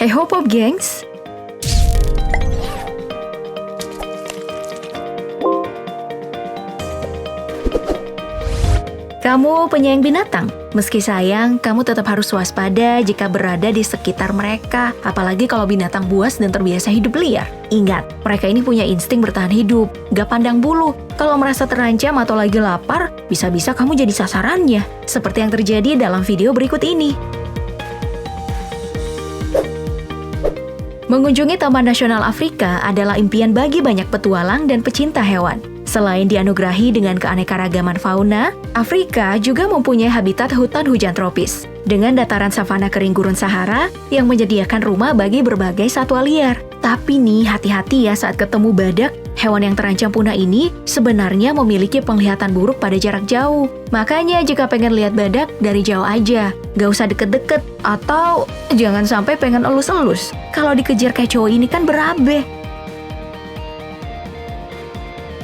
Hey ho Pop Gengs! Kamu penyayang binatang? Meski sayang, kamu tetap harus waspada jika berada di sekitar mereka, apalagi kalau binatang buas dan terbiasa hidup liar. Ingat, mereka ini punya insting bertahan hidup, gak pandang bulu. Kalau merasa terancam atau lagi lapar, bisa-bisa kamu jadi sasarannya, seperti yang terjadi dalam video berikut ini. Mengunjungi Taman Nasional Afrika adalah impian bagi banyak petualang dan pecinta hewan. Selain dianugerahi dengan keanekaragaman fauna, Afrika juga mempunyai habitat hutan hujan tropis dengan dataran savana kering gurun Sahara yang menyediakan rumah bagi berbagai satwa liar. Tapi nih, hati-hati ya saat ketemu badak. Hewan yang terancam punah ini sebenarnya memiliki penglihatan buruk pada jarak jauh. Makanya jika pengen lihat badak, dari jauh aja. Gak usah deket-deket, atau jangan sampai pengen elus-elus. Kalau dikejar kayak cowok ini kan berabe.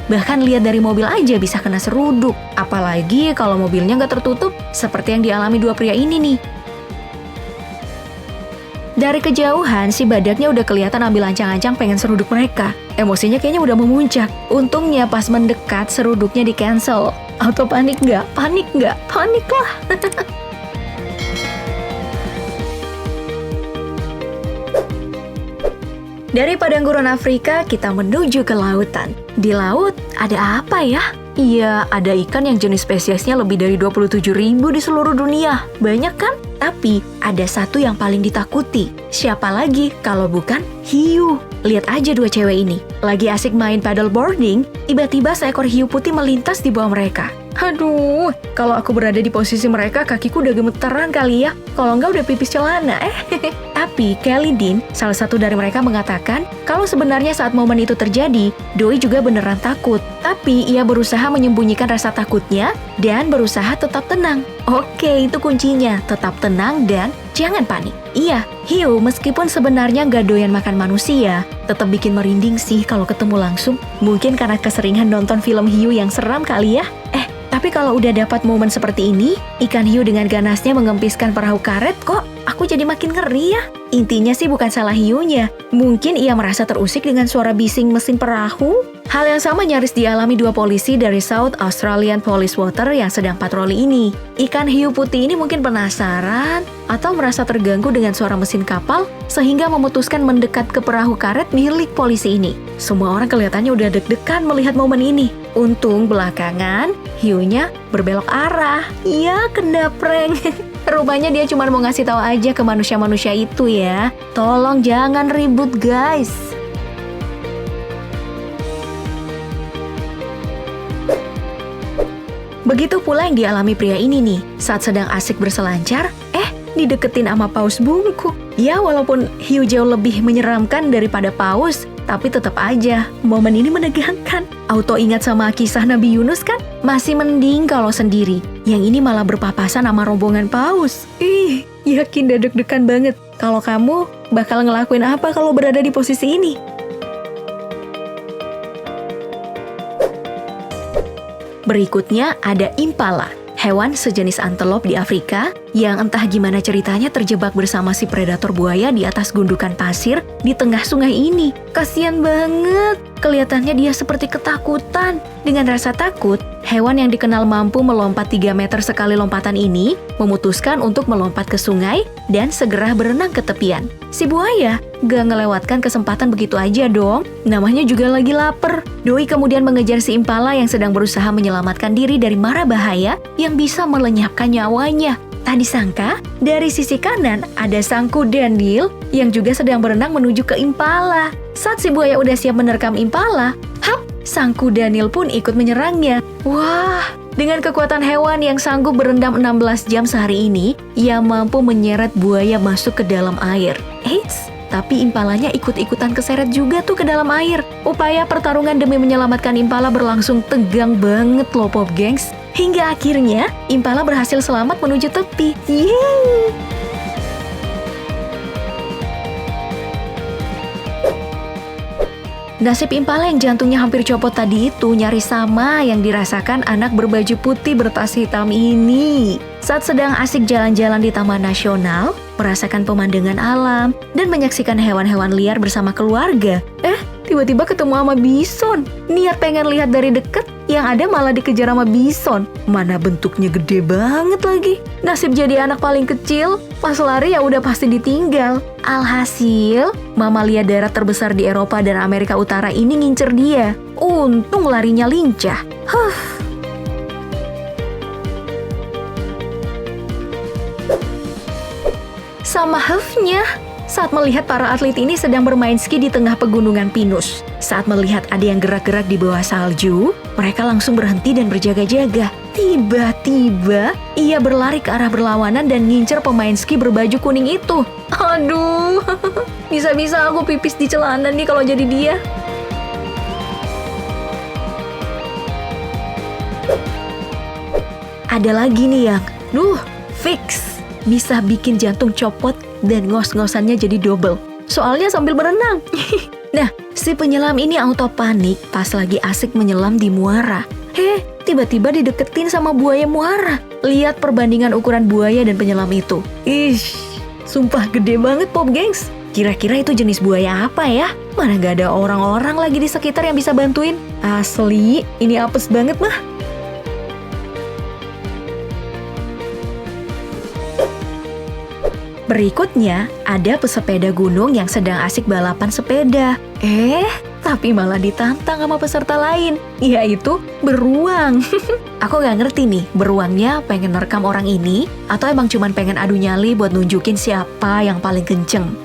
Bahkan lihat dari mobil aja bisa kena seruduk. Apalagi kalau mobilnya nggak tertutup, seperti yang dialami dua pria ini nih. Dari kejauhan, si badaknya udah kelihatan ambil ancang-ancang pengen seruduk mereka. Emosinya kayaknya udah memuncak. Untungnya pas mendekat, seruduknya di-cancel. Auto panik nggak? Panik nggak? Panik lah! Dari padang gurun Afrika, kita menuju ke lautan. Di laut, ada apa ya? Iya, ada ikan yang jenis spesiesnya lebih dari 27.000 di seluruh dunia. Banyak kan? Tapi, ada satu yang paling ditakuti. Siapa lagi kalau bukan hiu? Lihat aja dua cewek ini. Lagi asik main paddleboarding, tiba-tiba seekor hiu putih melintas di bawah mereka. Aduh, kalau aku berada di posisi mereka, kakiku udah gemeteran kali ya. Kalau enggak udah pipis celana, Tapi Kelly Dean, salah satu dari mereka mengatakan kalau sebenarnya saat momen itu terjadi, Doi juga beneran takut. Tapi ia berusaha menyembunyikan rasa takutnya dan berusaha tetap tenang. Oke, itu kuncinya, tetap tenang dan jangan panik. Iya, hiu meskipun sebenarnya nggak doyan makan manusia, tetap bikin merinding sih kalau ketemu langsung. Mungkin karena keseringan nonton film hiu yang seram kali ya. Tapi kalau udah dapat momen seperti ini, ikan hiu dengan ganasnya mengempiskan perahu karet kok aku jadi makin ngeri ya. Intinya sih bukan salah hiunya. Mungkin ia merasa terusik dengan suara bising mesin perahu. Hal yang sama nyaris dialami dua polisi dari South Australian Police Water yang sedang patroli ini. Ikan hiu putih ini mungkin penasaran atau merasa terganggu dengan suara mesin kapal sehingga memutuskan mendekat ke perahu karet milik polisi ini. Semua orang kelihatannya udah deg-degan melihat momen ini. Untung belakangan hiunya berbelok arah. Iya, kena prank. Rupanya dia cuma mau ngasih tahu aja ke manusia-manusia itu ya. Tolong jangan ribut guys. Begitu pula yang dialami pria ini nih. Saat sedang asik berselancar, dideketin sama paus bungkuk. Ya walaupun hiu jauh lebih menyeramkan daripada paus, tapi tetap aja momen ini menegangkan. Auto ingat sama kisah Nabi Yunus kan? Masih mending kalau sendiri. Yang ini malah berpapasan sama rombongan paus. Yakin deg-degan banget. Kalau kamu bakal ngelakuin apa kalau berada di posisi ini? Berikutnya ada impala, hewan sejenis antelop di Afrika yang entah gimana ceritanya terjebak bersama si predator buaya di atas gundukan pasir di tengah sungai ini. Kasian banget, kelihatannya dia seperti ketakutan. Dengan rasa takut, hewan yang dikenal mampu melompat 3 meter sekali lompatan ini memutuskan untuk melompat ke sungai dan segera berenang ke tepian. Si buaya gak ngelewatkan kesempatan begitu aja dong, namanya juga lagi lapar. Doi kemudian mengejar si impala yang sedang berusaha menyelamatkan diri dari mara bahaya yang bisa melenyapkan nyawanya. Tak disangka, dari sisi kanan ada sang kuda Nil yang juga sedang berenang menuju ke impala. Saat si buaya udah siap menerkam impala, sang kuda Nil pun ikut menyerangnya. Wah, dengan kekuatan hewan yang sanggup berendam 16 jam sehari ini, ia mampu menyeret buaya masuk ke dalam air. Tapi impalanya ikut-ikutan keseret juga tuh ke dalam air. Upaya pertarungan demi menyelamatkan impala berlangsung tegang banget loh Pop Gengs. Hingga akhirnya, impala berhasil selamat menuju tepi. Yeay! Nasib Impala yang jantungnya hampir copot tadi itu nyaris sama yang dirasakan anak berbaju putih bertas hitam ini. Saat sedang asik jalan-jalan di Taman Nasional, merasakan pemandangan alam, dan menyaksikan hewan-hewan liar bersama keluarga. Tiba-tiba ketemu sama bison. Niat pengen lihat dari deket, yang ada malah dikejar sama bison. Mana bentuknya gede banget lagi. Nasib jadi anak paling kecil, pas lari ya udah pasti ditinggal. Alhasil, mamalia darat terbesar di Eropa dan Amerika Utara ini ngincer dia. Untung larinya lincah. Sama Huff-nya. Saat melihat para atlet ini sedang bermain ski di tengah pegunungan pinus. Saat melihat ada yang gerak-gerak di bawah salju, mereka langsung berhenti dan berjaga-jaga. Tiba-tiba, ia berlari ke arah berlawanan dan ngincer pemain ski berbaju kuning itu. Aduh, bisa-bisa aku pipis di celana nih kalau jadi dia. Ada lagi nih yang, fix. Bisa bikin jantung copot dan ngos-ngosannya jadi double. Soalnya sambil berenang. Nah, si penyelam ini auto panik pas lagi asik menyelam di muara. Tiba-tiba dideketin sama buaya muara. Lihat perbandingan ukuran buaya dan penyelam itu. Sumpah gede banget Pop Gengs. Kira-kira itu jenis buaya apa ya? Mana gak ada orang-orang lagi di sekitar yang bisa bantuin. Asli, ini apes banget mah. Berikutnya, ada pesepeda gunung yang sedang asik balapan sepeda. Tapi malah ditantang sama peserta lain, yaitu beruang. Aku gak ngerti nih, beruangnya pengen nerekam orang ini, atau emang cuman pengen adu nyali buat nunjukin siapa yang paling kenceng.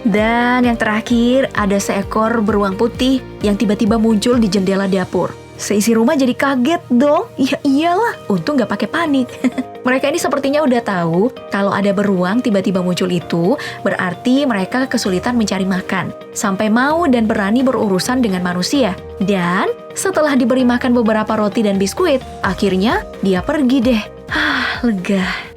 Dan yang terakhir, ada seekor beruang putih yang tiba-tiba muncul di jendela dapur. Seisi rumah jadi kaget dong. Ya iyalah, untung gak pakai panik. Mereka ini sepertinya udah tahu kalau ada beruang tiba-tiba muncul itu, berarti mereka kesulitan mencari makan. Sampai mau dan berani berurusan dengan manusia. Dan setelah diberi makan beberapa roti dan biskuit, akhirnya dia pergi deh. Lega.